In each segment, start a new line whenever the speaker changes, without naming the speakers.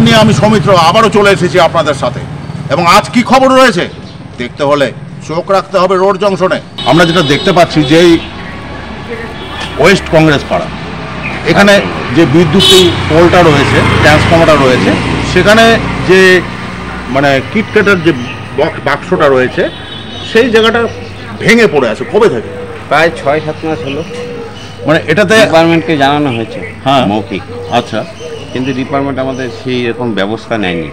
নিয়ে আমি সৌমিত্র আবারও চলে এসেছি আপনাদের সাথে। এবং আজ কি খবর রয়েছে দেখতে হলে চোখ রাখতে হবে রোড জংশনে। আমরা যেটা দেখতে পাচ্ছি যে ওয়েস্ট কংগ্রেস পাড়া, এখানে যে বিদ্যুৎ পোলটা রয়েছে, ট্রান্সফর্মারটা রয়েছে, সেখানে যে মানে কিটকেটের যে বাক্সটা রয়েছে সেই জায়গাটা ভেঙে পড়ে আছে। কবে থেকে?
প্রায় 6-7 মাস হলো।
মানে এটাতে
ডিপার্টমেন্টকে জানানো হয়েছে,
হ্যাঁ
মৌখিক।
আচ্ছা,
কিন্তু ডিপার্টমেন্ট আমাদের সেই রকম ব্যবস্থা নেয়নি।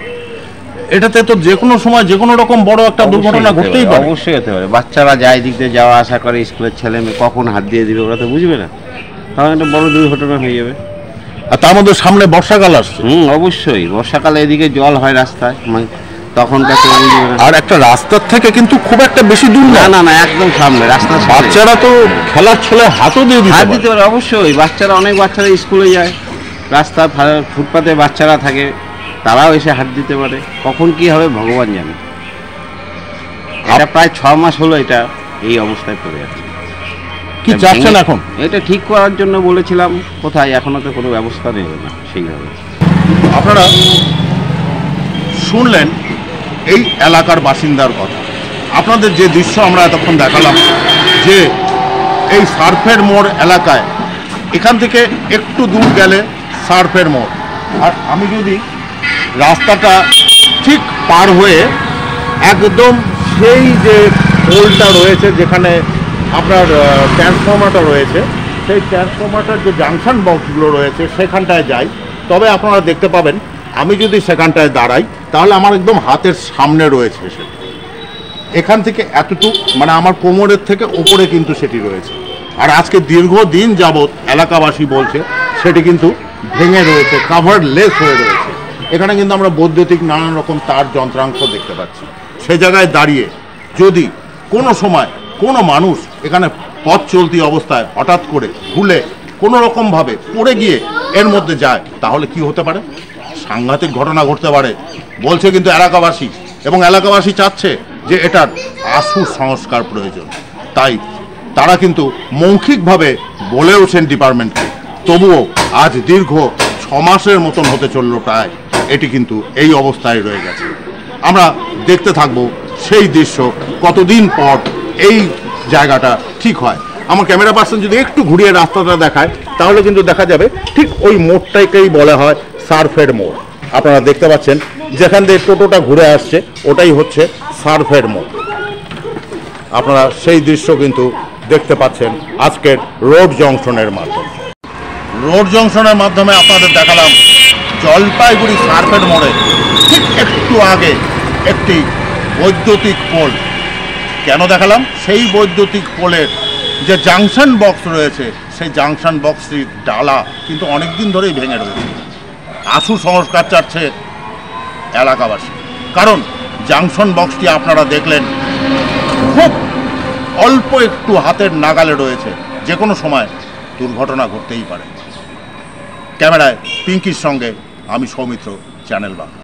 এটাতে তো যে কোনো সময় যে কোনো রকম বড় একটা দুর্ঘটনা ঘটতেই পারে।
অবশ্যই হতে পারে। বাচ্চারা যায় দিক দিয়ে যাওয়া আসা করে, স্কুলের ছেলে মেয়ে কখন হাত দিয়ে দিবে ওরা তো বুঝবে না, তখন একটা বড় দুর্ঘটনা হয়ে যাবে।
আর তার মধ্যে সামনে বর্ষাকাল আসছে।
অবশ্যই বর্ষাকালে এদিকে জল হয় রাস্তায়, তখন
আর একটা রাস্তার থেকে কিন্তু খুব একটা বেশি দূর
না, না না একদম সামনে রাস্তা।
বাচ্চারা তো খেলার ছলে হাতও দিয়ে
হাত দিতে পারে। অবশ্যই বাচ্চারা, অনেক বাচ্চারা স্কুলে যায়, রাস্তা ফুটপাতে বাচ্চারা থাকে, তারাও এসে হাত দিতে পারে। কখন কি হবে ভগবান জানে। এটা প্রায় 6 মাস হলো এটা এই অবস্থায় পড়ে আছে।
কি চাচ্ছেন এখন?
এটা ঠিক করার জন্য বলেছিলাম, কোথায়, এখনো তো কোনো ব্যবস্থা নেই না সেইভাবে।
আপনারা শুনলেন এই এলাকার বাসিন্দার কথা। আপনাদের যে দৃশ্য আমরা এতক্ষণ দেখালাম, যে এই সার্ফের মোড় এলাকায়, এখান থেকে একটু দূর গেলে সার্ফের মোড়, আর আমি যদি রাস্তাটা ঠিক পার হয়ে একদম সেই যে পোলটা রয়েছে যেখানে আপনার ট্রান্সফর্মারটা রয়েছে, সেই ট্রান্সফর্মারটার যে জাংশন বক্সগুলো রয়েছে সেখানটায় যাই, তবে আপনারা দেখতে পাবেন আমি যদি সেখানটায় দাঁড়াই তাহলে আমার একদম হাতের সামনে রয়েছে সেটি। এখান থেকে এতটুকু মানে আমার কোমরের থেকে ওপরে কিন্তু সেটি রয়েছে। আর আজকে দীর্ঘদিন যাবৎ এলাকাবাসী বলছে সেটি কিন্তু ভেঙে রয়েছে, কাভার লেস হয়ে রয়েছে। এখানে কিন্তু আমরা বৈদ্যুতিক নানান রকম তার যন্ত্রাংশ দেখতে পাচ্ছি। সে জায়গায় দাঁড়িয়ে যদি কোনো সময় কোনো মানুষ এখানে পথ চলতি অবস্থায় হঠাৎ করে ভুলে কোনো রকমভাবে পড়ে গিয়ে এর মধ্যে যায়, তাহলে কি হতে পারে? সাংঘাতিক ঘটনা ঘটতে পারে বলছে কিন্তু এলাকাবাসী। এবং এলাকাবাসী চাচ্ছে যে এটার আশু সংস্কার প্রয়োজন। তাই তারা কিন্তু মৌখিকভাবে বলেওছেন ডিপার্টমেন্টকে। তবুও আজ দীর্ঘ 6 মাসের মতন হতে চললো প্রায়, এটি কিন্তু এই অবস্থায় রয়ে গেছে। আমরা দেখতে থাকবো সেই দৃশ্য কতদিন পর এই জায়গাটা ঠিক হয়। আমার ক্যামেরা পার্সন যদি একটু ঘুরিয়ে রাস্তাটা দেখায় তাহলে কিন্তু দেখা যাবে ঠিক ওই মোড়টাকেই বলা হয় সার্ফের মোড়। আপনারা দেখতে পাচ্ছেন যেখান দিয়ে টোটোটা ঘুরে আসছে ওটাই হচ্ছে সার্ফের মোড়। আপনারা সেই দৃশ্য কিন্তু দেখতে পাচ্ছেন আজকের রোড জংশনের মাধ্যমে। রোড জংশনের মাধ্যমে আপনাদের দেখালাম জলপাইগুড়ি সার্ফের মোড়ে ঠিক একটু আগে একটি বৈদ্যুতিক পোল। কেন দেখালাম? সেই বৈদ্যুতিক পোলের যে জাংশন বক্স রয়েছে সেই জাংশন বক্সটির ডালা কিন্তু অনেক দিন ধরেই ভেঙে রয়েছে। আশু সংস্কার চাচ্ছে এলাকাবাসী। কারণ জাংশন বক্সটি আপনারা দেখলেন খুব অল্প একটু হাতের নাগালে রয়েছে, যে কোনো সময় দুর্ঘটনা ঘটতেই পারে। ক্যামেরায় পিঙ্কির সঙ্গে আমি সৌমিত্র, চ্যানেল বাংলা।